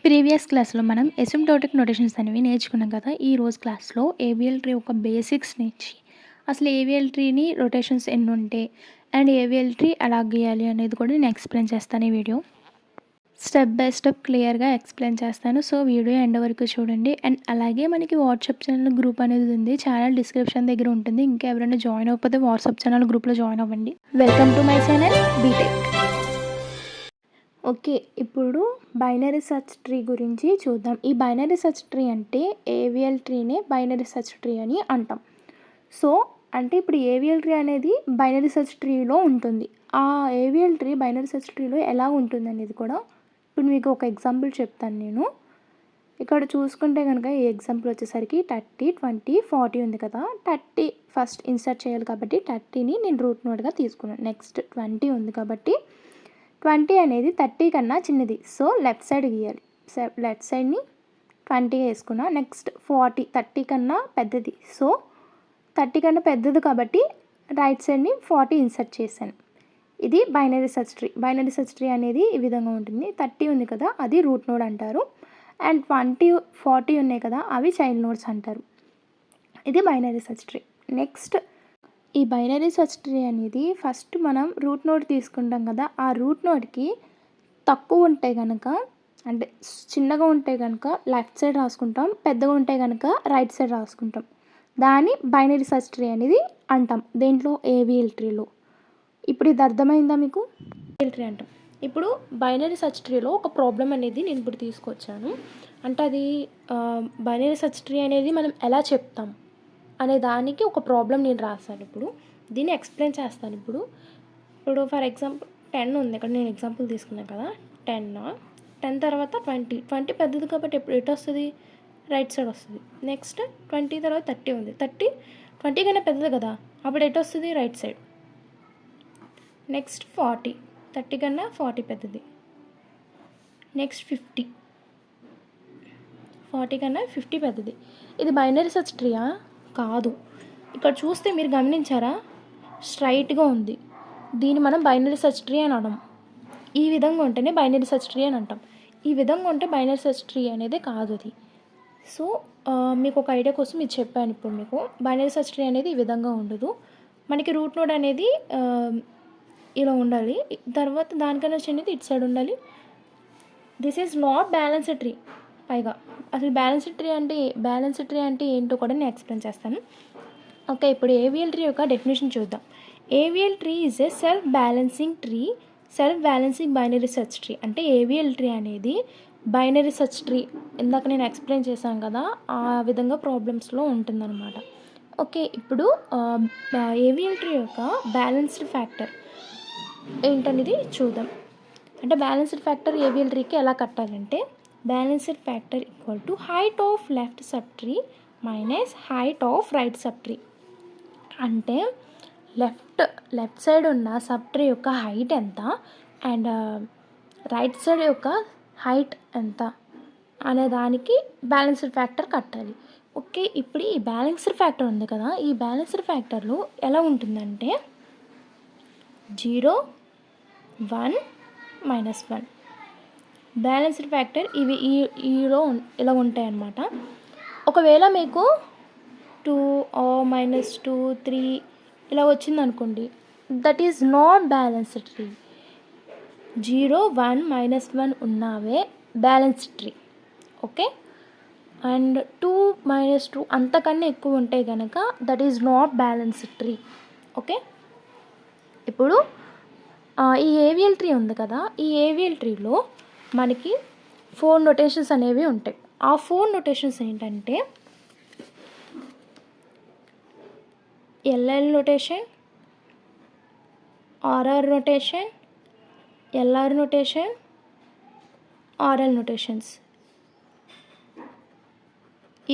Previous క్లాస్లో మనం ఎసిమ్ప్టోటిక్ notations అనేవి నేర్చుకున్నాం కదా. ఈ రోజు క్లాస్లో ఏవిఎల్ ట్రీ యొక్క బేసిక్స్ నుంచి అసలు ఏవిఎల్ ట్రీని రొటేషన్స్ ఎన్ని ఉంటాయి అండ్ ఏవిఎల్ ట్రీ ఎలా గీయాలి అనేది కూడా నేను ఎక్స్ప్లెయిన్ చేస్తాను. ఈ వీడియో స్టెప్ బై స్టెప్ క్లియర్గా ఎక్స్ప్లెయిన్ చేస్తాను. సో వీడియో ఎండ్ వరకు చూడండి. అండ్ అలాగే మనకి వాట్సాప్ ఛానల్ గ్రూప్ అనేది ఉంది. ఛానల్ డిస్క్రిప్షన్ దగ్గర ఉంటుంది. ఇంకా ఎవరైనా జాయిన్ అవ్వకపోతే వాట్సాప్ ఛానల్ గ్రూప్లో జాయిన్ అవ్వండి. Welcome to my channel BTech. Okay, ఇప్పుడు బైనరీ సెర్చ్ ట్రీ గురించి చూద్దాం. ఈ బైనరీ సెర్చ్ ట్రీ అంటే ఏవిఎల్ ట్రీనే బైనరీ సెర్చ్ ట్రీ అని అంటాం. సో అంటే ఇప్పుడు ఏవిఎల్ ట్రీ అనేది బైనరీ సెర్చ్ ట్రీలో ఉంటుంది. ఆ ఏవిఎల్ ట్రీ బైనరీ సెర్చ్ ట్రీలో ఎలా ఉంటుంది అనేది కూడా ఇప్పుడు మీకు ఒక ఎగ్జాంపుల్ చెప్తాను నేను. ఇక్కడ చూసుకుంటే కనుక ఈ ఎగ్జాంపుల్ వచ్చేసరికి 30, 20, 40 ఉంది కదా. 30 ఫస్ట్ ఇన్సర్ట్ చేయాలి కాబట్టి 30ని నేను రూట్ నోడ్గా తీసుకున్నాను. నెక్స్ట్ 20 ఉంది కాబట్టి 20 అనేది 30 కన్నా చిన్నది. సో లెఫ్ట్ సైడ్ గీయాలి. లెఫ్ట్ సైడ్ని 20 వేసుకున్నా. నెక్స్ట్ 40 30 కన్నా పెద్దది. సో 30 కన్నా పెద్దది కాబట్టి రైట్ సైడ్ని 40 ఇన్సర్ట్ చేశాను. ఇది binary search tree. Binary search tree అనేది ఈ విధంగా ఉంటుంది. 30 ఉంది కదా, అది రూట్ నోడ్ అంటారు. అండ్ 20, 40 ఉన్నాయి కదా, అవి చైల్డ్ నోడ్స్ అంటారు. ఇది బైనరీ సెర్చ్ ట్రీ. నెక్స్ట్ ఈ బైనరీ సెర్చ్ ట్రీ అనేది ఫస్ట్ మనం రూట్ నోడ్ తీసుకుంటాం కదా, ఆ రూట్ నోడ్కి తక్కువ ఉంటే కనుక అంటే చిన్నగా ఉంటే కనుక లెఫ్ట్ సైడ్ రాసుకుంటాం, పెద్దగా ఉంటే కనుక రైట్ సైడ్ రాసుకుంటాం. దాన్ని బైనరీ సెర్చ్ ట్రీ అనేది అంటాం. దేంట్లో? ఏవిఎల్ ట్రీలో. ఇప్పుడు ఇది అర్థమైందా మీకు? ఏవిఎల్ ట్రీ అంటాం. ఇప్పుడు బైనరీ సెర్చ్ ట్రీలో ఒక ప్రాబ్లం అనేది నేను ఇప్పుడు తీసుకొచ్చాను. అంటే అది బైనరీ సెర్చ్ ట్రీ అనేది మనం ఎలా చెప్తాం అనే దానికి ఒక ప్రాబ్లం నేను రాశాను. ఇప్పుడు దీన్ని ఎక్స్ప్లెయిన్ చేస్తాను. ఇప్పుడు ఫర్ ఎగ్జాంపుల్ 10 ఉంది. ఇక్కడ నేను ఎగ్జాంపుల్ తీసుకున్నాను కదా. 10 తర్వాత 20 పెద్దది కాబట్టి ఎటు వస్తుంది? రైట్ సైడ్ వస్తుంది. నెక్స్ట్ 20 తర్వాత 30 ఉంది. 20 కన్నా పెద్దది కదా, అప్పుడు ఎటు వస్తుంది? Right side. నెక్స్ట్ 30 కన్నా 40 పెద్దది. నెక్స్ట్ 40 కన్నా 50 పెద్దది. ఇది బైనరీ సెర్చ్ ట్రీయా? కాదు. ఇక్కడ చూస్తే మీరు గమనించారా, స్ట్రైట్గా ఉంది. దీన్ని మనం బైనరీ సెర్చ్ ట్రీ అని అనడం. ఈ విధంగా ఉంటేనే బైనరీ సెర్చ్ ట్రీ అని అంటాం. ఈ విధంగా ఉంటే బైనరీ సెర్చ్ ట్రీ అనేది కాదు అది. సో మీకు ఒక ఐడియా కోసం ఇది చెప్పాను. ఇప్పుడు మీకు బైనరీ సెర్చ్ ట్రీ అనేది ఈ విధంగా ఉండదు. మనకి రూట్ నోడ్ అనేది ఇలా ఉండాలి. తర్వాత దానికన్నా చిన్నది ఇటు సైడ్ ఉండాలి. This is not balanced tree. పైగా అసలు బ్యాలెన్స్డ్ ట్రీ అంటే ఏంటో కూడా నేను ఎక్స్ప్లెయిన్ చేస్తాను. ఓకే, ఇప్పుడు ఏవిఎల్ ట్రీ యొక్క డెఫినేషన్ చూద్దాం. AVL tree is a self balancing tree, self balancing binary search tree. అంటే ఏవిఎల్ ట్రీ అనేది బైనరీ సెర్చ్ ట్రీ. ఇందాక నేను ఎక్స్ప్లెయిన్ చేశాను కదా, ఆ విధంగా ప్రాబ్లమ్స్లో ఉంటుందన్నమాట. ఓకే, ఇప్పుడు ఏవిఎల్ ట్రీ యొక్క బ్యాలెన్స్డ్ ఫ్యాక్టర్ ఏంటనేది చూద్దాం. అంటే బ్యాలెన్స్డ్ ఫ్యాక్టర్ ఏవిఎల్ ట్రీకి ఎలా కట్టాలంటే, balanced factor equal to height of left sub tree minus height of right sub tree. అంటే లెఫ్ట్ సైడ్ ఉన్న సబ్ ట్రీ యొక్క హైట్ ఎంత అండ్ రైట్ సైడ్ యొక్క హైట్ ఎంత అనే దానికి బ్యాలెన్స్డ్ ఫ్యాక్టర్ కట్టాలి. ఓకే, ఇప్పుడు ఈ బ్యాలెన్స్డ్ ఫ్యాక్టర్ ఉంది కదా, ఈ బ్యాలెన్స్డ్ ఫ్యాక్టర్లో ఎలా ఉంటుందంటే 0, 1, -1. బ్యాలెన్స్డ్ ఫ్యాక్టర్ ఇవి ఈలో ఇలా ఉంటాయి అన్నమాట. ఒకవేళ మీకు 2 or -2, 3 ఇలా వచ్చిందనుకోండి, that is not balanced tree. 0, 1, -1 ఉన్నవే బ్యాలెన్స్డ్ ట్రీ. ఓకే, అండ్ 2, -2 అంతకన్నా ఎక్కువ ఉంటాయి కనుక that is not balanced tree. Okay, ఇప్పుడు ఈ ఏవిఎల్ ట్రీ ఉంది కదా, ఈ ఏవిఎల్ ట్రీలో మనకి 4 నొటేషన్స్ అనేవి ఉంటాయి. ఆ 4 నొటేషన్స్ ఏంటంటే LL notation, RR notation, LR notation, RL notations.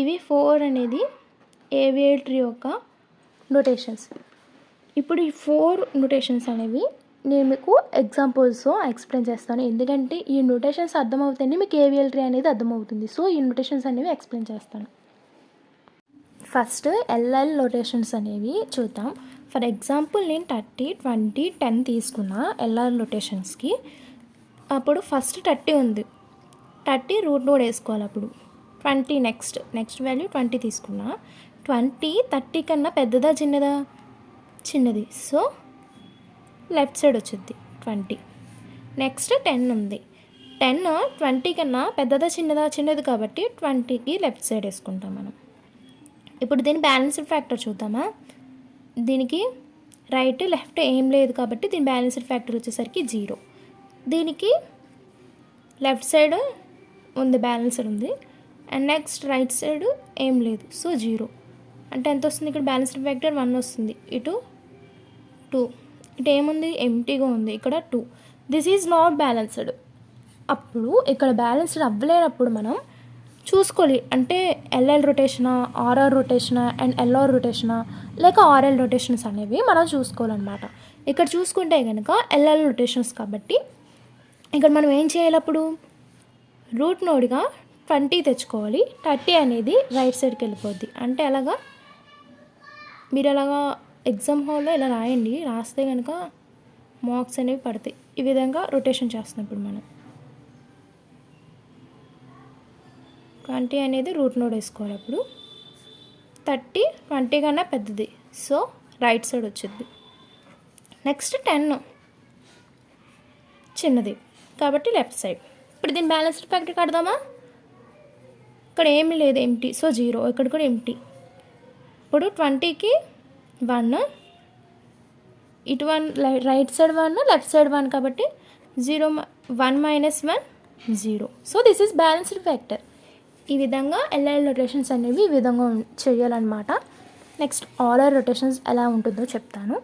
ఇవి 4 అనేది ఏవిఎల్ ట్రీ యొక్క నొటేషన్స్. ఇప్పుడు ఈ 4 నొటేషన్స్ అనేవి నేను మీకు ఎగ్జాంపుల్స్తో ఎక్స్ప్లెయిన్ చేస్తాను. ఎందుకంటే ఈ నొటేషన్స్ అర్థమవుతాయని మీకు ఏవిఎల్ ట్రీ అనేది అర్థమవుతుంది. సో ఈ నొటేషన్స్ అనేవి ఎక్స్ప్లెయిన్ చేస్తాను. ఫస్ట్ ఎల్ఎల్ నొటేషన్స్ అనేవి చూద్దాం. ఫర్ ఎగ్జాంపుల్ నేను 30, 20, 10 తీసుకున్నా ఎల్ఆర్ నొటేషన్స్కి. అప్పుడు ఫస్ట్ 30 ఉంది. 30 రూట్ నోడ్ వేసుకోవాలి. అప్పుడు 20 నెక్స్ట్ వాల్యూ 20 తీసుకున్నా. 20 30 కన్నా పెద్దదా చిన్నదా? చిన్నది. సో లెఫ్ట్ సైడ్ వచ్చింది 20. నెక్స్ట్ 10 ఉంది. 10 20 కన్నా పెద్దదా చిన్నదా? చిన్నది కాబట్టి 20కి లెఫ్ట్ సైడ్ వేసుకుంటాం మనం. ఇప్పుడు దీని బ్యాలెన్స్డ్ ఫ్యాక్టర్ చూద్దామా. దీనికి రైట్ లెఫ్ట్ ఏం లేదు కాబట్టి దీని బ్యాలెన్స్డ్ ఫ్యాక్టర్ వచ్చేసరికి 0. దీనికి లెఫ్ట్ సైడ్ ఉంది, బ్యాలెన్స్డ్ ఉంది. అండ్ నెక్స్ట్ రైట్ సైడ్ ఏం లేదు, సో 0. అంటే ఎంత వస్తుంది? ఇక్కడ బ్యాలెన్స్డ్ ఫ్యాక్టర్ 1 వస్తుంది. ఇటు 2. ఇటు ఏముంది? ఎంటీగా ఉంది. ఇక్కడ 2. This is not balanced. అప్పుడు ఇక్కడ బ్యాలెన్స్డ్ అవ్వలేనప్పుడు మనం చూసుకోవాలి. అంటే ఎల్ఎల్ రొటేషనా, ఆర్ఆర్ రొటేషనా అండ్ ఎల్ఆర్ రొటేషనా లేక ఆర్ఎల్ రొటేషన్స్ అనేవి మనం చూసుకోవాలన్నమాట. ఇక్కడ చూసుకుంటే కనుక ఎల్ఎల్ రొటేషన్స్ కాబట్టి ఇక్కడ మనం ఏం చేయాలి? అప్పుడు రూట్ నోడ్గా 20 తెచ్చుకోవాలి. 30 అనేది రైట్ సైడ్కి వెళ్ళిపోద్ది. అంటే అలాగా మీరు అలాగా ఎగ్జామ్ హాల్లో ఇలా రాయండి. రాస్తే కనుక మార్క్స్ అనేవి పడతాయి. ఈ విధంగా రొటేషన్ చేస్తున్నప్పుడు మనం 20 అనేది రూట్ నోడ్ వేసుకోవాలి. అప్పుడు 30 20 కన్నా పెద్దది, సో రైట్ సైడ్ వచ్చింది. నెక్స్ట్ 10 చిన్నది కాబట్టి లెఫ్ట్ సైడ్. ఇప్పుడు దీని బ్యాలెన్స్డ్ ఫ్యాక్టర్ కడదామా? ఇక్కడ ఏమీ లేదు, ఎంటీ, సో 0. ఇక్కడ కూడా ఎంటీ. ఇప్పుడు 20కి 1, ఇటు 1 రైట్ సైడ్ 1 లెఫ్ట్ సైడ్ 1 కాబట్టి 0 1 minus 1 0. So this is balanced factor. ఈ విధంగా ఎల్ఎల్ రొటేషన్స్ అనేవి ఈ విధంగా చేయాలన్నమాట. నెక్స్ట్ ఆర్ఆర్ రొటేషన్స్ ఎలా ఉంటుందో చెప్తాను.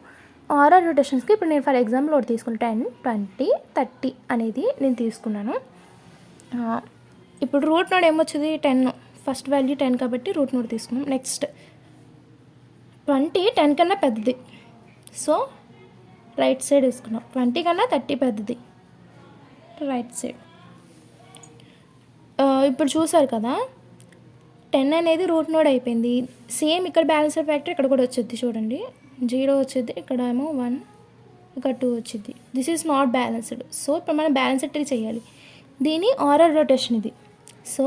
ఆర్ఆర్ రొటేషన్స్కి ఇప్పుడు నేను ఫర్ ఎగ్జాంపుల్ ఒకటి తీసుకుని 10 20 30 అనేది నేను తీసుకున్నాను. ఇప్పుడు రూట్ నోడ్ ఏమొచ్చింది? 10. ఫస్ట్ వాల్యూ 10 కాబట్టి రూట్ నోడ్ తీసుకున్నాం. నెక్స్ట్ 20 10 కన్నా పెద్దది, సో రైట్ సైడ్ వేసుకున్నాం. 20 కన్నా 30 పెద్దది, రైట్ సైడ్. ఇప్పుడు చూసారు కదా, 10 అనేది రూట్ నోడ్ అయిపోయింది. సేమ్ ఇక్కడ బ్యాలెన్స్డ్ ఫ్యాక్టర్ ఇక్కడ కూడా వచ్చింది. చూడండి, 0 వచ్చింది, ఇక్కడ ఏమో 1, ఇక్కడ 2 వచ్చింది. This is not balanced. So ఇప్పుడు మనం బ్యాలెన్స్డ్ చేయాలి. దీని ఆర్ఆర్ రొటేషన్ ఇది. సో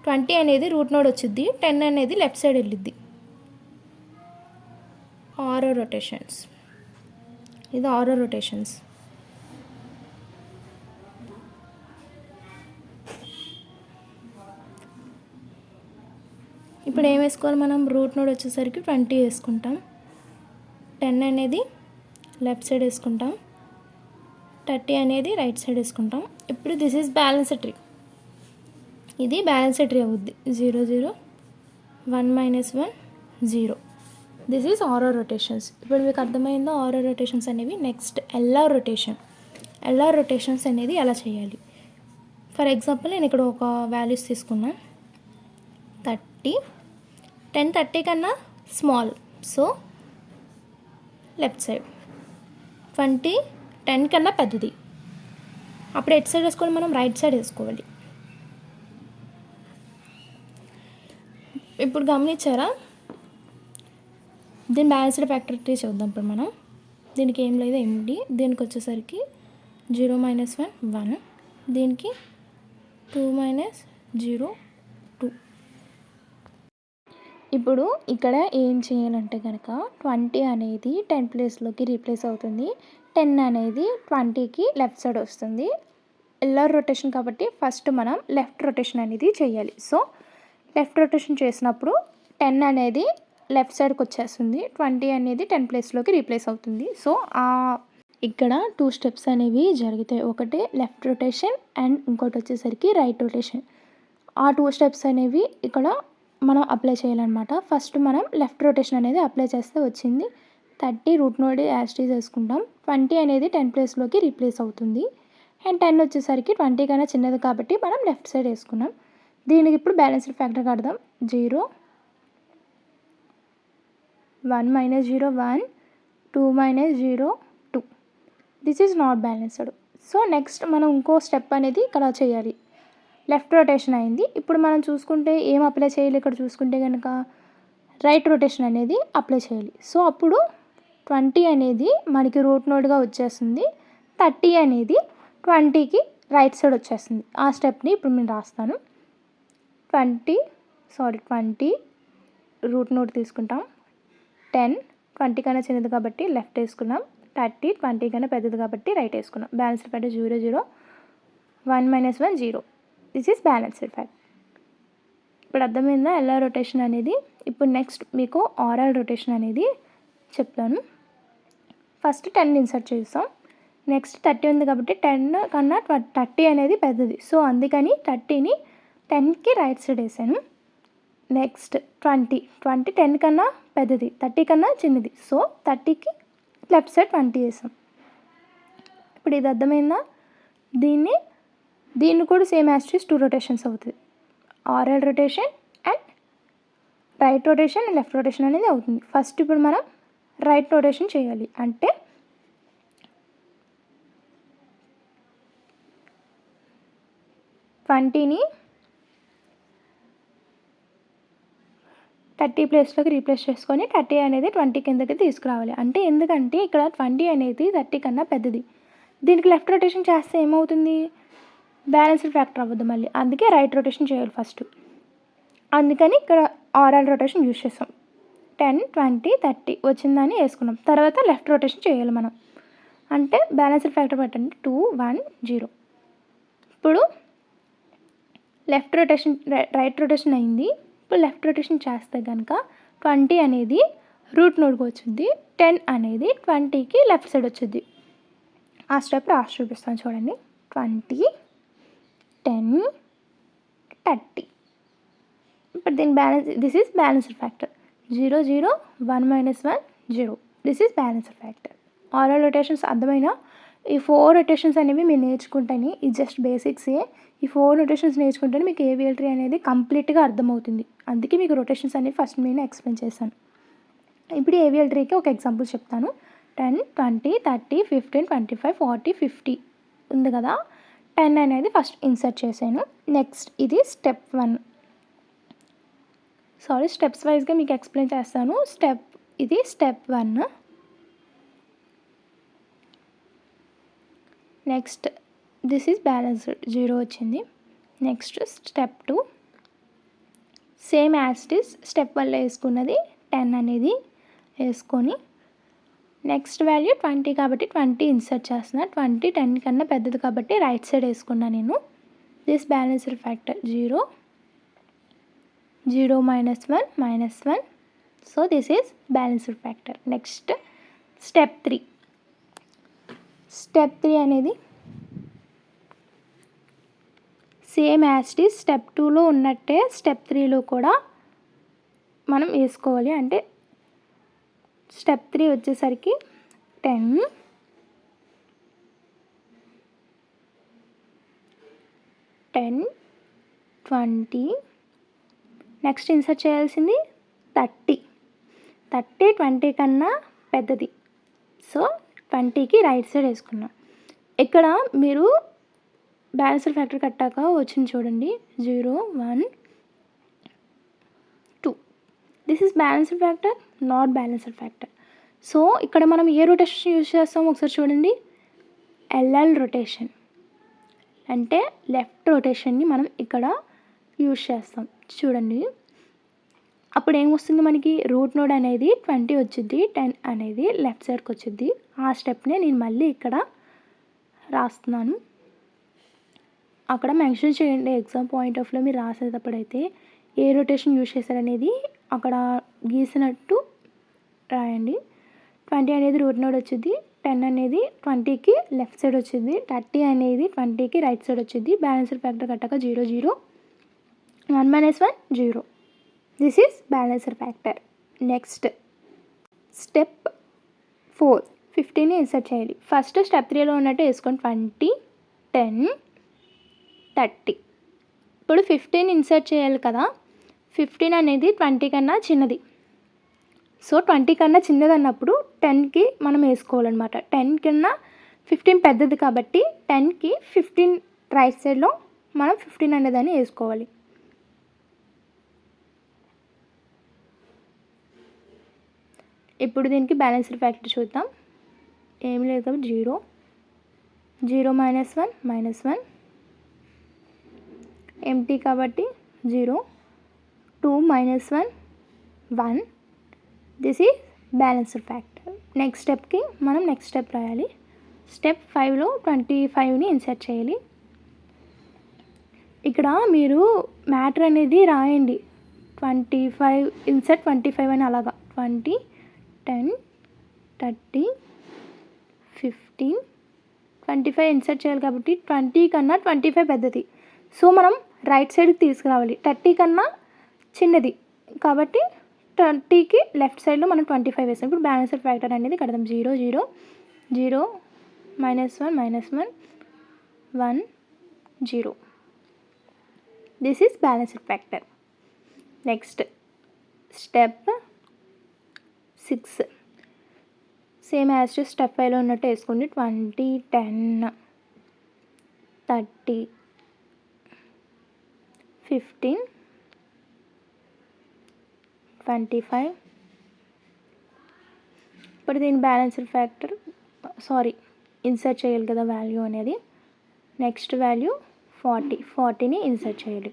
20 అనేది రూట్ నోడ్ వచ్చింది, 10 అనేది లెఫ్ట్ సైడ్ వెళ్ళిద్ది. ఆర్ఆర్ రొటేషన్స్, ఇది ఆర్ఆర్ రొటేషన్స్. ఇప్పుడు ఏం వేసుకోవాలి మనం? రూట్ నోడ్ వచ్చేసరికి 20 వేసుకుంటాం. 10 అనేది లెఫ్ట్ సైడ్ వేసుకుంటాం. 30 అనేది రైట్ సైడ్ వేసుకుంటాం. ఇప్పుడు దిస్ ఈజ్ బ్యాలెన్స్డ్ ట్రీ. ఇది బ్యాలెన్స్డ్ ట్రీ అవుద్ది. 0 0 1 minus 1 0. This is RR rotations. ఇప్పుడు మీకు అర్థమైందో ఆర్ఆర్ రొటేషన్స్ అనేవి. Next LR rotation. LR rotations అనేది ఎలా చేయాలి? ఫర్ ఎగ్జాంపుల్ నేను ఇక్కడ ఒక వాల్యూస్ తీసుకున్నా. 30 10 30 కన్నా స్మాల్, సో లెఫ్ట్ సైడ్. 20 10 కన్నా పెద్దది, అప్పుడు ఎట్ సైడ్ వేసుకోవాలి మనం? రైట్ సైడ్ వేసుకోవాలి. ఇప్పుడు గమనించారా? దీని బ్యాలెన్స్డ్ ఫ్యాక్టర్ చూద్దాం. ఇప్పుడు మనం దీనికి ఏం లేదు, ఎంటీ. దీనికి వచ్చేసరికి 0 మైనస్ 1 1, దీనికి 2 మైనస్ 0 2. ఇప్పుడు ఇక్కడ ఏం చేయాలంటే కనుక 20 అనేది 10 ప్లేస్లోకి రీప్లేస్ అవుతుంది. 10 అనేది 20కి లెఫ్ట్ సైడ్ వస్తుంది. ఎల్ఆర్ రొటేషన్ కాబట్టి ఫస్ట్ మనం లెఫ్ట్ రొటేషన్ అనేది చేయాలి. సో లెఫ్ట్ రొటేషన్ చేసినప్పుడు 10 అనేది లెఫ్ట్ సైడ్కి వచ్చేస్తుంది, 20 అనేది 10 ప్లేస్లోకి రీప్లేస్ అవుతుంది. సో ఇక్కడ 2 స్టెప్స్ అనేవి జరుగుతాయి. ఒకటి లెఫ్ట్ రొటేషన్ అండ్ ఇంకోటి వచ్చేసరికి రైట్ రొటేషన్. ఆ 2 స్టెప్స్ అనేవి ఇక్కడ మనం అప్లై చేయాలన్నమాట. ఫస్ట్ మనం లెఫ్ట్ రొటేషన్ అనేది అప్లై చేస్తే వచ్చింది 30 రూట్ నోడ్ యాస్టీస్ వేసుకుంటాం. 20 అనేది 10 ప్లేస్లోకి రీప్లేస్ అవుతుంది. అండ్ 10 వచ్చేసరికి 20 కన్నా చిన్నది కాబట్టి మనం లెఫ్ట్ సైడ్ వేసుకున్నాం. దీనికి ఇప్పుడు బ్యాలెన్స్డ్ ఫ్యాక్టర్ కడదాం. 0 1 minus 0 1, 2 minus 0 2. This is not balanced. So next మనం ఇంకో స్టెప్ అనేది ఇక్కడ చేయాలి. లెఫ్ట్ రొటేషన్ అయింది. ఇప్పుడు మనం చూసుకుంటే ఏం అప్లై చేయాలి? ఇక్కడ చూసుకుంటే కనుక రైట్ రొటేషన్ అనేది అప్లై చేయాలి. సో అప్పుడు 20 అనేది మనకి రూట్ నోడ్గా వచ్చేస్తుంది. 30 అనేది 20కి రైట్ సైడ్ వచ్చేస్తుంది. ఆ స్టెప్ని ఇప్పుడు నేను రాస్తాను. 20 రూట్ నోట్ తీసుకుంటాం. 10 20 కన్నా చిన్నది కాబట్టి లెఫ్ట్ వేసుకున్నాం. 30 20 కన్నా పెద్దది కాబట్టి రైట్ వేసుకున్నాం. Balanced factor 0 0 1 - 1 0. This is balanced factor. ఇప్పుడు అర్థమైందా ఎలా రొటేషన్ అనేది? ఇప్పుడు నెక్స్ట్ మీకు ఆర్ఆర్ రొటేషన్ అనేది చెప్తాను. ఫస్ట్ 10 ఇన్సర్ట్ చేస్తాం. నెక్స్ట్ 30 ఉంది కాబట్టి 10 కన్నా 30 అనేది పెద్దది. సో అందుకని 30ని 10కి రైట్ సైడ్ వేసాను. నెక్స్ట్ 20 10 కన్నా పెద్దది, 30 కన్నా చిన్నది. సో 30కి లెఫ్ట్ సైడ్ 20 వేసాం. ఇప్పుడు ఇది అర్థమైందా? దీన్ని కూడా same as it is 2 rotations అవుతుంది. RL rotation and right rotation and left rotation అనేది అవుతుంది. ఫస్ట్ ఇప్పుడు మనం రైట్ రొటేషన్ చేయాలి. అంటే 20ని 30 ప్లేస్లోకి రీప్లేస్ చేసుకొని 30 అనేది 20 కిందకి తీసుకురావాలి. అంటే ఎందుకంటే ఇక్కడ 20 అనేది 30 కన్నా పెద్దది. దీనికి లెఫ్ట్ రొటేషన్ చేస్తే ఏమవుతుంది? బ్యాలెన్స్డ్ ఫ్యాక్టర్ అవ్వదు మళ్ళీ. అందుకే రైట్ రొటేషన్ చేయాలి ఫస్ట్. అందుకని ఇక్కడ ఆర్ఎల్ రొటేషన్ యూజ్ చేస్తాం. 10 20 30 వచ్చిందని వేసుకున్నాం. తర్వాత లెఫ్ట్ రొటేషన్ చేయాలి మనం. అంటే బ్యాలెన్స్డ్ ఫ్యాక్టర్ పెట్టండి 2 1 0. ఇప్పుడు లెఫ్ట్ రొటేషన్ రైట్ రొటేషన్ అయింది. ఇప్పుడు లెఫ్ట్ రొటేషన్ చేస్తే కనుక 20 అనేది రూట్ నోడ్కి వచ్చింది, 10 అనేది 20కి లెఫ్ట్ సైడ్ వచ్చింది. ఆ స్టెప్ రాసి చూపిస్తాను చూడండి. 20 10 30. ఇప్పుడు దీని this is balanced factor. 0 0 1 - 1 0. This is balanced factor. RL rotations అర్థమైన ఈ 4 రొటేషన్స్ అనేవి మీరు నేర్చుకుంటేనే, ఇది జస్ట్ బేసిక్సే. ఈ 4 రొటేషన్స్ నేర్చుకుంటేనే మీకు ఏవిఎల్ ట్రీ అనేది కంప్లీట్గా అర్థమవుతుంది. అందుకే మీకు రొటేషన్స్ అనేవి ఫస్ట్ నేను ఎక్స్ప్లెయిన్ చేశాను. ఇప్పుడు ఏవిఎల్ ట్రీకి ఒక ఎగ్జాంపుల్ చెప్తాను. 10 20 30 15 25 40 50 ఉంది కదా. 10 అనేది ఫస్ట్ ఇన్సర్ట్ చేశాను. నెక్స్ట్ ఇది స్టెప్ 1. స్టెప్స్ వైజ్గా మీకు ఎక్స్ప్లెయిన్ చేస్తాను. ఇది step 1. Next this is balanced 0 వచ్చింది. Next step 2 same as it is step 1లో వేసుకున్నది 10 అనేది వేసుకొని నెక్స్ట్ వాల్యూ 20 కాబట్టి 20 ఇన్సర్ట్ చేస్తున్నా. 20 10 కన్నా పెద్దది కాబట్టి రైట్ సైడ్ వేసుకున్నా నేను. This balanced factor 0 0 - 1 -1. So this is balanced factor. Next step 3. Step 3 అనేది same as it is step 2లో ఉన్నట్టే స్టెప్ 3లో కూడా మనం వేసుకోవాలి. అంటే స్టెప్ 3 వచ్చేసరికి 10 20 నెక్స్ట్ ఇన్సర్ట్ చేయాల్సింది 30 20 కన్నా పెద్దది. సో 20కి రైట్ సైడ్ వేసుకున్నాం. ఇక్కడ మీరు బ్యాలెన్స్డ్ ఫ్యాక్టర్ కట్టాక వచ్చింది చూడండి 0 1 2. This is balanced factor, not balanced factor. So ఇక్కడ మనం ఏ రొటేషన్ యూజ్ చేస్తాం ఒకసారి చూడండి. ఎల్ఎల్ రొటేషన్ అంటే లెఫ్ట్ రొటేషన్ని మనం ఇక్కడ యూజ్ చేస్తాం చూడండి. అప్పుడు ఏమొస్తుంది మనకి? రూట్ నోడ్ అనేది 20 వచ్చింది, 10 అనేది లెఫ్ట్ సైడ్కి వచ్చింది. ఆ స్టెప్నే నేను మళ్ళీ ఇక్కడ రాస్తున్నాను. అక్కడ మెన్షన్ చేయండి ఎగ్జామ్ పాయింట్ ఆఫ్ వ్యూలో మీరు రాసేటప్పుడైతే ఏ రొటేషన్ యూజ్ చేశారనేది అక్కడ గీసినట్టు రాయండి. 20 అనేది రూట్ నోడ్ వచ్చింది, 10 అనేది 20కి లెఫ్ట్ సైడ్ వచ్చింది, 30 అనేది 20కి రైట్ సైడ్ వచ్చింది. బ్యాలెన్స్డ్ ఫ్యాక్టర్ కట్టాక 0 0 1 - 1 0. This is balanced factor. Next step 4 15ని ఇన్సర్ట్ చేయాలి. ఫస్ట్ స్టెప్ 3లో ఉన్నట్టు వేసుకొని 20 10 30. ఇప్పుడు 15 ఇన్సర్ట్ చేయాలి కదా. 15 అనేది 20 కన్నా చిన్నది. సో 20 కన్నా చిన్నది అన్నప్పుడు 10కి మనం వేసుకోవాలన్నమాట. 10 కన్నా 15 పెద్దది కాబట్టి 10కి 15 రైట్ సైడ్లో మనం 15 అనేదాన్ని వేసుకోవాలి. ఇప్పుడు దీనికి బ్యాలెన్స్డ్ ఫ్యాక్టర్ చూద్దాం. ఏమి లేదు కాబట్టి 0 0 - 1 -1 ఎంటీ కాబట్టి 0, 2 minus 1 1. This is balanced factor. Next స్టెప్కి మనం నెక్స్ట్ స్టెప్ రాయాలి. స్టెప్ 5లో 25ని ఇన్సర్ట్ చేయాలి. ఇక్కడ మీరు మ్యాటర్ అనేది రాయండి. 25 ఇన్సర్ట్ 25 అని అలాగా 20, 10, 30, 15, 25 ఇన్సర్ట్ చేయాలి కాబట్టి 20 కన్నా 25 పెద్దది. సో మనం రైట్ సైడ్కి తీసుకురావాలి. 30 కన్నా చిన్నది కాబట్టి 20కి లెఫ్ట్ సైడ్లో మనం 25 వేసాం. ఇప్పుడు బ్యాలెన్స్డ్ ఫ్యాక్టర్ అనేది కడదాం. 0, 0, 0, -1, -1, 1, 0. This is balanced factor. Next step 6. Same as to step 5లో ఉన్నట్టు వేసుకోండి. 20, 10, 30, 15, 25. ఇప్పుడు దీని బ్యాలెన్స్డ్ ఫ్యాక్టర్ ఇన్సర్ట్ చేయాలి కదా వాల్యూ అనేది. నెక్స్ట్ వాల్యూ 40ని ఇన్సర్ట్ చేయాలి.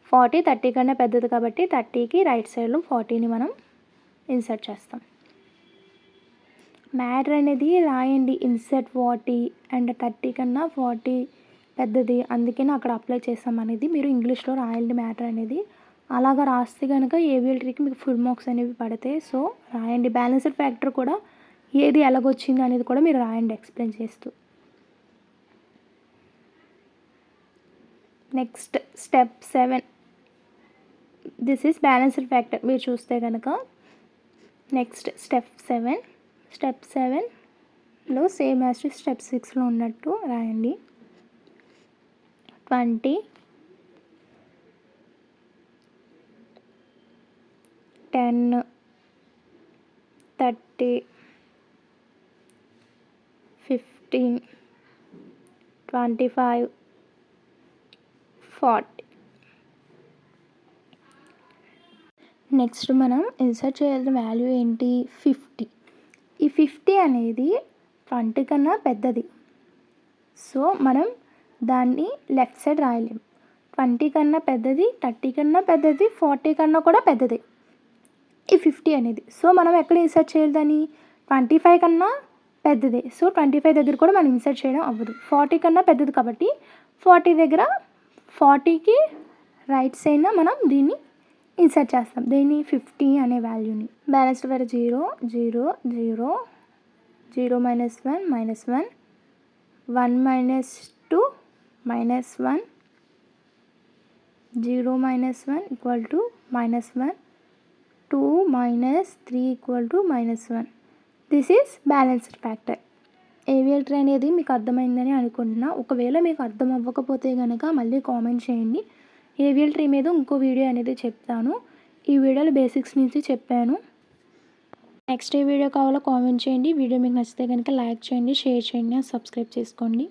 40 30 కన్నా పెద్దది కాబట్టి 30కి రైట్ సైడ్లో 40ని మనం ఇన్సర్ట్ చేస్తాం. మ్యాటర్ అనేది రాయండి. ఇన్సర్ట్ 40 అండ్ 30 కన్నా 40 పెద్దది, అందుకని అక్కడ అప్లై చేస్తాం అనేది మీరు ఇంగ్లీష్లో రాయండి మ్యాటర్ అనేది. అలాగా రాస్తే కనుక ఏబిఎల్ ట్రీకి మీకు ఫుల్ మార్క్స్ అనేవి పడతాయి. సో రాయండి. బ్యాలెన్స్డ్ ఫ్యాక్టర్ కూడా ఏది ఎలాగొచ్చింది అనేది కూడా మీరు రాయండి ఎక్స్ప్లెయిన్ చేస్తూ. Next step 7. This is balanced factor. మీరు చూస్తే కనుక నెక్స్ట్ స్టెప్ 7. స్టెప్ 7లో సేమ్ యాజ్ స్టెప్ 6లో ఉన్నట్టు రాయండి. 20, 10, 30, 15, 25, 40. నెక్స్ట్ మనం ఇన్సర్ట్ చేయాల్సిన వాల్యూ ఏంటి? 50. ఈ 50 అనేది 20 కన్నా పెద్దది. సో మనం దాన్ని లెఫ్ట్ సైడ్ రాయలేం. 20 కన్నా పెద్దది, 30 కన్నా పెద్దది, 40 కన్నా కూడా పెద్దది ఈ 50 అనేది. సో మనం ఎక్కడ ఇన్సర్ట్ చేయాలి దాన్ని? 25 కన్నా పెద్దది. సో 25 దగ్గర కూడా మనం ఇన్సర్ట్ చేయడం అవ్వదు. 40 కన్నా పెద్దది కాబట్టి 40 దగ్గర 40కి రైట్ సైడ్న మనం దీన్ని ఇన్సర్ట్ చేస్తాం. దీన్ని 50 అనే వాల్యూని. Balanced for 0, 0, 0, 0 -1, -1, 1 -2, -1, 0 -1 equal to -1, 2 -3 equal to -1. This is balanced factor. AVL tree అనేది మీకు అర్థమైందని అనుకుంటున్నా. ఒకవేళ మీకు అర్థం అవ్వకపోతే కనుక మళ్ళీ కామెంట్ చేయండి. ఏవిఎల్ ట్రీ మీద ఇంకో వీడియో అనేది చెప్తాను. ఈ వీడియోలో బేసిక్స్ నుంచి చెప్పాను. నెక్స్ట్ ఏ వీడియో కావాలో కామెంట్ చేయండి. వీడియో మీకు నచ్చితే కనుక లైక్ చేయండి, షేర్ చేయండి, సబ్స్క్రైబ్ చేసుకోండి.